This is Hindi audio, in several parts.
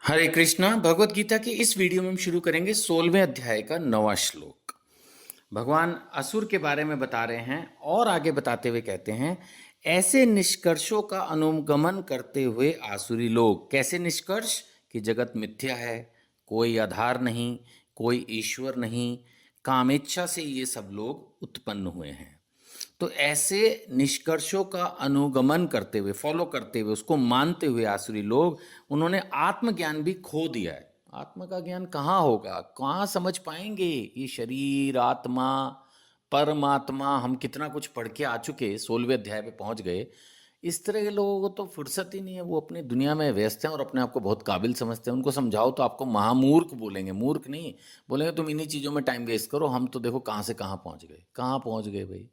हरे कृष्णा। भगवत गीता की इस वीडियो में हम शुरू करेंगे 16वें अध्याय का 9वां श्लोक। भगवान असुर के बारे में बता रहे हैं और आगे बताते हुए कहते हैं, ऐसे निष्कर्षों का अनुगमन करते हुए आसुरी लोग। कैसे निष्कर्ष? कि जगत मिथ्या है, कोई आधार नहीं, कोई ईश्वर नहीं, कामेच्छा से ये सब लोग उत्पन्न हुए हैं। तो ऐसे निष्कर्षों का अनुगमन करते हुए, फॉलो करते हुए, उसको मानते हुए आसुरी लोग, उन्होंने आत्मज्ञान भी खो दिया है। आत्मा का ज्ञान कहाँ होगा, कहाँ समझ पाएंगे ये शरीर, आत्मा, परमात्मा। हम कितना कुछ पढ़ के आ चुके, 16वें अध्याय पे पहुंच गए। इस तरह के लोगों को तो फुर्सत ही नहीं है, वो अपनी दुनिया में व्यस्त हैं और अपने आप को बहुत काबिल समझते हैं। उनको समझाओ तो आपको महामूर्ख बोलेंगे, मूर्ख नहीं बोलेंगे। तुम इन्हीं चीज़ों में टाइम वेस्ट करो, हम तो देखो कहाँ से कहाँ पहुँच गए। कहाँ पहुँच गए भाई?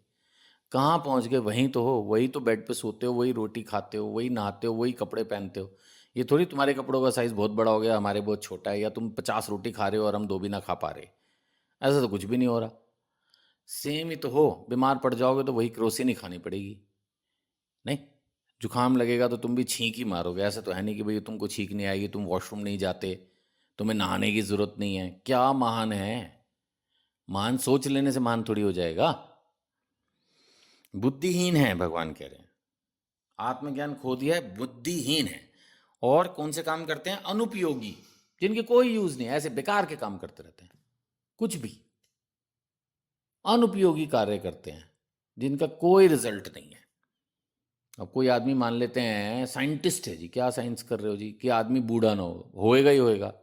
कहाँ पहुँच गए? वहीं तो हो, वही तो बेड पे सोते हो, वही रोटी खाते हो, वही नहाते हो, वही कपड़े पहनते हो। ये थोड़ी तुम्हारे कपड़ों का साइज़ बहुत बड़ा हो गया, हमारे बहुत छोटा है, या तुम 50 रोटी खा रहे हो और हम 2 भी ना खा पा रहे। ऐसा तो कुछ भी नहीं हो रहा। सेम ही तो हो। बीमार पड़ जाओगे तो वही क्रोसिन ही खानी पड़ेगी। नहीं, जुकाम लगेगा तो तुम भी छींक ही मारोगे। ऐसा तो है नहीं कि भाई तुमको छींक नहीं आएगी, तुम वॉशरूम नहीं जाते, तुम्हें नहाने की ज़रूरत नहीं है। क्या महान है? महान सोच लेने से महान थोड़ी हो जाएगा। बुद्धिहीन है, भगवान कह रहे हैं। आत्मज्ञान खो दिया है, बुद्धिहीन है। और कौन से काम करते हैं? अनुपयोगी, जिनके कोई यूज नहीं है, ऐसे बेकार के काम करते रहते हैं, कुछ भी अनुपयोगी कार्य करते हैं जिनका कोई रिजल्ट नहीं है। अब कोई आदमी मान लेते हैं साइंटिस्ट है जी, क्या साइंस कर रहे हो जी, कि आदमी बूढ़ा ना हो, होएगा ही होएगा,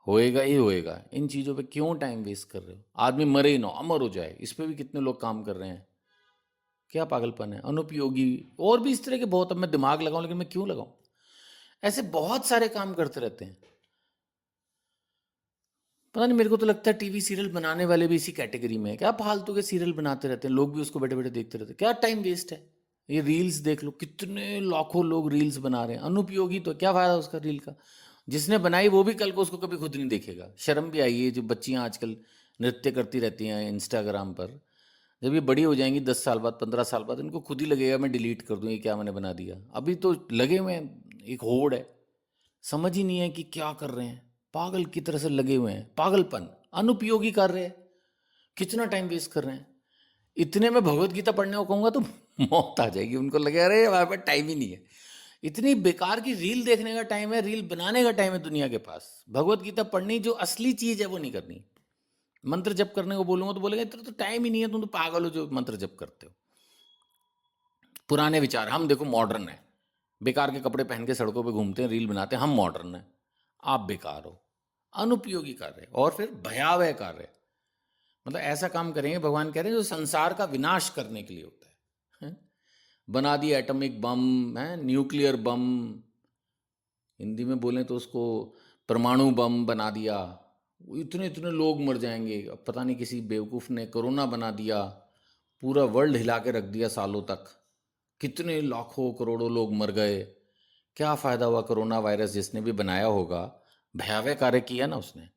होएगा ही होएगा। इन चीज़ों पे क्यों टाइम वेस्ट कर रहे हो? आदमी मरे ही ना, अमर हो जाए, इस पे भी कितने लोग काम कर रहे हैं। क्या पागलपन है, अनुपयोगी। और भी इस तरह के बहुत। अब मैं दिमाग लगाऊं, लेकिन मैं क्यों लगाऊं? ऐसे बहुत सारे काम करते रहते हैं। पता नहीं, मेरे को तो लगता है टीवी सीरियल बनाने वाले भी इसी कैटेगरी में है। क्या फालतू के सीरियल बनाते रहते हैं, लोग भी उसको बैठे बैठे देखते रहते हैं। क्या टाइम वेस्ट है। ये रील्स देख लो, कितने लाखों लोग रील्स बना रहे हैं। अनुपयोगी तो क्या फायदा उसका रील का? जिसने बनाई वो भी कल को उसको कभी खुद नहीं देखेगा। शर्म भी आई है, जो बच्चियां आजकल नृत्य करती रहती हैं इंस्टाग्राम पर, जब ये बड़ी हो जाएंगी 10 साल बाद, 15 साल बाद, इनको खुद ही लगेगा मैं डिलीट कर दूं, ये क्या मैंने बना दिया। अभी तो लगे हुए हैं, एक होड़ है, समझ ही नहीं है कि क्या कर रहे हैं। पागल की तरह से लगे हुए हैं। पागलपन, अनुपयोगी कर रहे हैं। कितना टाइम वेस्ट कर रहे हैं। इतने में भगवत गीता पढ़ने को कहूंगा तो मौत आ जाएगी। उनको लगे अरे हमारे पास टाइम ही नहीं है। इतनी बेकार की रील देखने का टाइम है, रील बनाने का टाइम है दुनिया के पास। भगवत गीता पढ़नी, जो असली चीज है वो नहीं करनी। मंत्र जप करने को बोलूंगा तो बोलेंगे तेरा तो टाइम ही नहीं है, तुम तो पागल हो जो मंत्र जप करते हो। पुराने विचार। हम देखो मॉडर्न है, बेकार के कपड़े पहन के सड़कों पे घूमते हैं, रील बनाते हैं। हम मॉडर्न है, आप बेकार हो। अनुपयोगी कार्य और फिर भयावह कार्य। मतलब ऐसा काम करेंगे, भगवान कह रहे हैं, जो संसार का विनाश करने के लिए होता है। हैं? बना दिया एटॉमिक बम, है न्यूक्लियर बम, हिंदी में बोलें तो उसको परमाणु बम बना दिया। वो इतने इतने लोग मर जाएंगे। अब पता नहीं किसी बेवकूफ़ ने कोरोना बना दिया, पूरा वर्ल्ड हिला के रख दिया सालों तक। कितने लाखों करोड़ों लोग मर गए। क्या फ़ायदा हुआ? कोरोना वायरस जिसने भी बनाया होगा, भयावह कार्य किया ना उसने।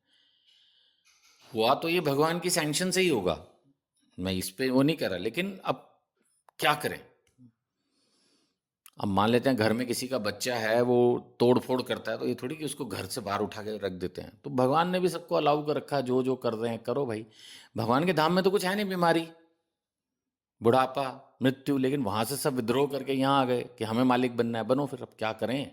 हुआ तो ये भगवान की सैंक्शन से ही होगा, मैं इस पे वो नहीं कर रहा, लेकिन अब क्या करें। अब मान लेते हैं घर में किसी का बच्चा है, वो तोड़ फोड़ करता है, तो ये थोड़ी कि उसको घर से बाहर उठा के रख देते हैं। तो भगवान ने भी सबको अलाउ कर रखा है, जो जो कर रहे हैं करो भाई। भगवान के धाम में तो कुछ है नहीं, बीमारी, बुढ़ापा, मृत्यु, लेकिन वहां से सब विद्रोह करके यहाँ आ गए कि हमें मालिक बनना है। बनो फिर, अब क्या करें।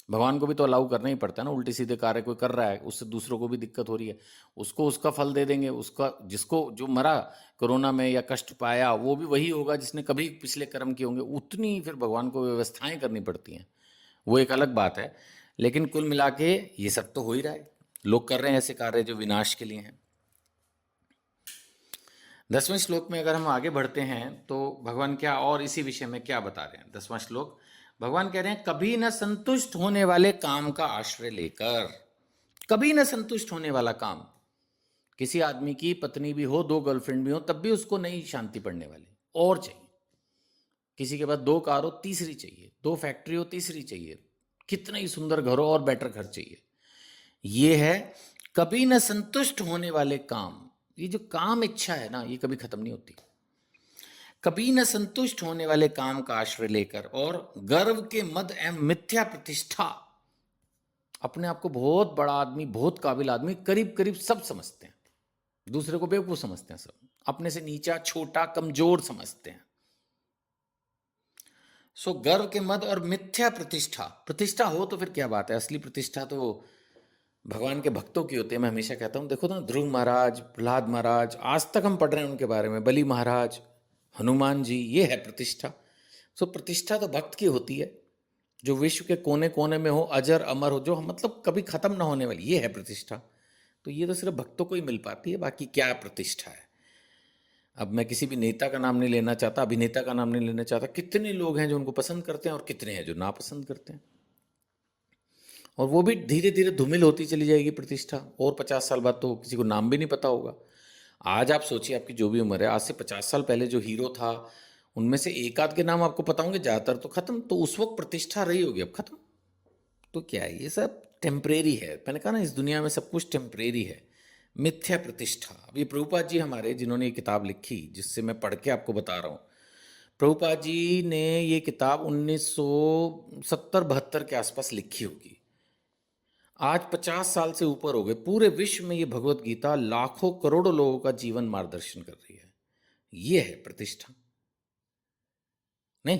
भगवान को भी तो अलाउ करना ही पड़ता है ना। उल्टे सीधे कार्य कोई कर रहा है, उससे दूसरों को भी दिक्कत हो रही है, उसको उसका फल दे देंगे। उसका, जिसको जो मरा कोरोना में या कष्ट पाया, वो भी वही होगा जिसने कभी पिछले कर्म किए होंगे। उतनी फिर भगवान को व्यवस्थाएं करनी पड़ती हैं, वो एक अलग बात है। लेकिन कुल मिला के ये सब तो हो ही रहा है। लोग कर रहे हैं ऐसे कार्य जो विनाश के लिए हैं। 10वें श्लोक में अगर हम आगे बढ़ते हैं तो भगवान क्या और इसी विषय में क्या बता रहे हैं। 10वां श्लोक, भगवान कह रहे हैं, कभी न संतुष्ट होने वाले काम का आश्रय लेकर। कभी न संतुष्ट होने वाला काम। किसी आदमी की पत्नी भी हो, 2 गर्लफ्रेंड भी हो, तब भी उसको नहीं शांति पड़ने वाली, और चाहिए। किसी के पास 2 कार हो, तीसरी चाहिए। 2 फैक्ट्री हो, तीसरी चाहिए। कितना ही सुंदर घर हो और बेटर घर चाहिए। ये है कभी न संतुष्ट होने वाले काम। ये जो काम इच्छा है ना, ये कभी खत्म नहीं होती। कभी न संतुष्ट होने वाले काम का आश्रय लेकर, और गर्व के मद एवं मिथ्या प्रतिष्ठा। अपने आप को बहुत बड़ा आदमी, बहुत काबिल आदमी, करीब करीब सब समझते हैं, दूसरे को बेवकूफ समझते हैं, सब अपने से नीचा, छोटा, कमजोर समझते हैं। सो गर्व के मद और मिथ्या प्रतिष्ठा, प्रतिष्ठा हो तो फिर क्या बात है, असली प्रतिष्ठा तो भगवान के भक्तों की होती है। मैं हमेशा कहता हूँ, देखो ना, ध्रुव महाराज, प्रहलाद महाराज, आज तक हम पढ़ रहे हैं उनके बारे में, बलि महाराज, हनुमान जी, ये है प्रतिष्ठा। सो प्रतिष्ठा तो भक्त की होती है, जो विश्व के कोने कोने में हो, अजर अमर हो, जो मतलब कभी खत्म ना होने वाली, ये है प्रतिष्ठा। तो ये तो सिर्फ भक्तों को ही मिल पाती है, बाकी क्या प्रतिष्ठा है। अब मैं किसी भी नेता का नाम नहीं लेना चाहता, अभिनेता का नाम नहीं लेना चाहता, कितने लोग हैं जो उनको पसंद करते हैं और कितने हैं जो नापसंद करते हैं, और वो भी धीरे धीरे धूमिल होती चली जाएगी प्रतिष्ठा, और 50 साल बाद तो किसी को नाम भी नहीं पता होगा। आज आप सोचिए, आपकी जो भी उम्र है, आज से 50 साल पहले जो हीरो था, उनमें से एक आध के नाम आपको पता होंगे, ज़्यादातर तो खत्म। तो उस वक्त प्रतिष्ठा रही होगी, अब खत्म। तो क्या है, ये सब टेम्परेरी है। मैंने कहा ना, इस दुनिया में सब कुछ टेम्परेरी है। मिथ्या प्रतिष्ठा। अभी प्रभुपाद जी हमारे, जिन्होंने ये किताब लिखी, जिससे मैं पढ़ के आपको बता रहा हूँ, प्रभुपाद जी ने ये किताब 1970-72 के आसपास लिखी होगी। आज 50 साल से ऊपर हो गए, पूरे विश्व में ये भगवत गीता लाखों करोड़ों लोगों का जीवन मार्गदर्शन कर रही है। ये है प्रतिष्ठा, नहीं?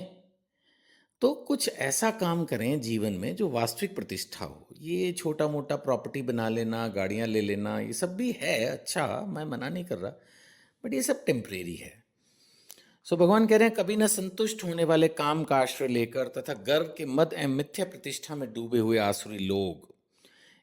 तो कुछ ऐसा काम करें जीवन में जो वास्तविक प्रतिष्ठा हो। ये छोटा मोटा प्रॉपर्टी बना लेना, गाड़ियां ले लेना, ये सब भी है अच्छा, मैं मना नहीं कर रहा, बट ये सब टेम्परेरी है। सो भगवान कह रहे हैं, कभी न संतुष्ट होने वाले काम का आश्रय लेकर तथा गर्व के मद एवं मिथ्या प्रतिष्ठा में डूबे हुए आसुरी लोग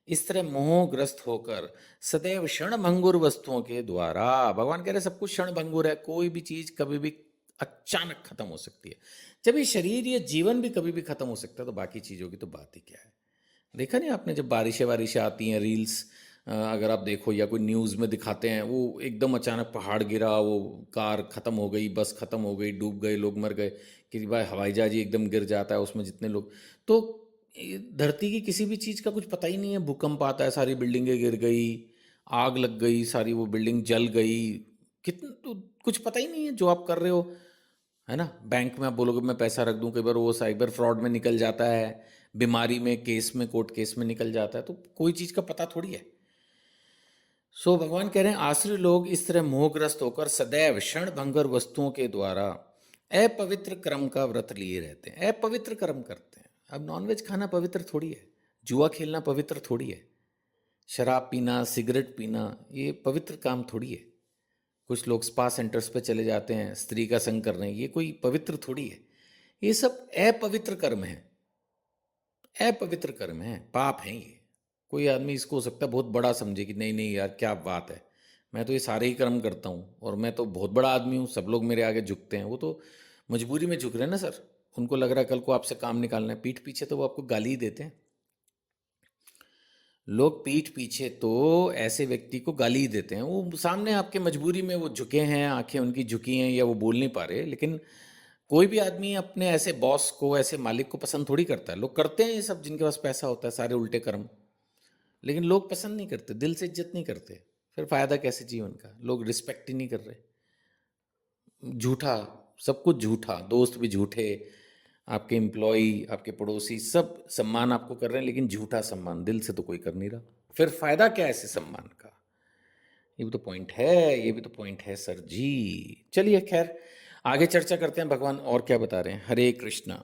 इस तरह मोहग्रस्त होकर सदैव क्षण भंगुर वस्तुओं के द्वारा, भगवान कह रहे हैं सब कुछ क्षण भंगुर है, कोई भी चीज कभी भी अचानक खत्म हो सकती है। जब ये शरीर, ये जीवन भी कभी भी खत्म हो सकता है, तो बाकी चीजों की तो बात ही क्या है। देखा नहीं आपने, जब बारिशें वारिशें आती हैं, रील्स अगर आप देखो या कोई न्यूज़ में दिखाते हैं, वो एकदम अचानक पहाड़ गिरा, वो कार खत्म हो गई, बस खत्म हो गई, डूब गए, लोग मर गए, कि भाई हवाई जहाज ही एकदम गिर जाता है, उसमें जितने लोग, तो ये धरती की किसी भी चीज़ का कुछ पता ही नहीं है। भूकंप आता है, सारी बिल्डिंगें गिर गई, आग लग गई, सारी वो बिल्डिंग जल गई, कितन तो कुछ पता ही नहीं है जो आप कर रहे हो, है ना? बैंक में आप बोलोगे मैं पैसा रख दूं, कई बार वो साइबर फ्रॉड में निकल जाता है, बीमारी में, केस में, कोर्ट केस में निकल जाता है, तो कोई चीज़ का पता थोड़ी है। सो भगवान कह रहे हैं, आश्री लोग इस तरह मोहग्रस्त होकर सदैव क्षण भंगर वस्तुओं के द्वारा अपवित्र कर्म का व्रत लिए रहते हैं, अपवित्र कर्म करते हैं। अब नॉनवेज खाना पवित्र थोड़ी है, जुआ खेलना पवित्र थोड़ी है, शराब पीना, सिगरेट पीना, ये पवित्र काम थोड़ी है। कुछ लोग स्पा सेंटर्स पे चले जाते हैं, स्त्री का संग कर रहे हैं, ये कोई पवित्र थोड़ी है। ये सब अपवित्र कर्म है, अपवित्र कर्म है, पाप है ये। कोई आदमी इसको हो सकता है बहुत बड़ा समझे कि नहीं नहीं यार क्या बात है, मैं तो ये सारे ही कर्म करता हूँ और मैं तो बहुत बड़ा आदमी हूँ, सब लोग मेरे आगे झुकते हैं। वो तो मजबूरी में झुक रहे हैं ना सर, उनको लग रहा है कल को आपसे काम निकालना है, पीठ पीछे तो वो आपको गाली ही देते हैं। लोग पीठ पीछे तो ऐसे व्यक्ति को गाली ही देते हैं, वो सामने आपके मजबूरी में वो झुके हैं, आंखें उनकी झुकी हैं, या वो बोल नहीं पा रहे। लेकिन कोई भी आदमी अपने ऐसे बॉस को, ऐसे मालिक को पसंद थोड़ी करता है। लोग करते हैं ये सब, जिनके पास पैसा होता है, सारे उल्टे कर्म, लेकिन लोग पसंद नहीं करते, दिल से इज्जत नहीं करते। फिर फायदा कैसे जीवन का, लोग रिस्पेक्ट ही नहीं कर रहे। झूठा, सब कुछ झूठा, दोस्त भी झूठे, आपके एम्प्लॉई, आपके पड़ोसी, सब सम्मान आपको कर रहे हैं, लेकिन झूठा सम्मान, दिल से तो कोई कर नहीं रहा। फिर फायदा क्या है ऐसे सम्मान का? ये भी तो पॉइंट है, ये भी तो पॉइंट है सर जी। चलिए खैर, आगे चर्चा करते हैं भगवान और क्या बता रहे हैं। हरे कृष्णा।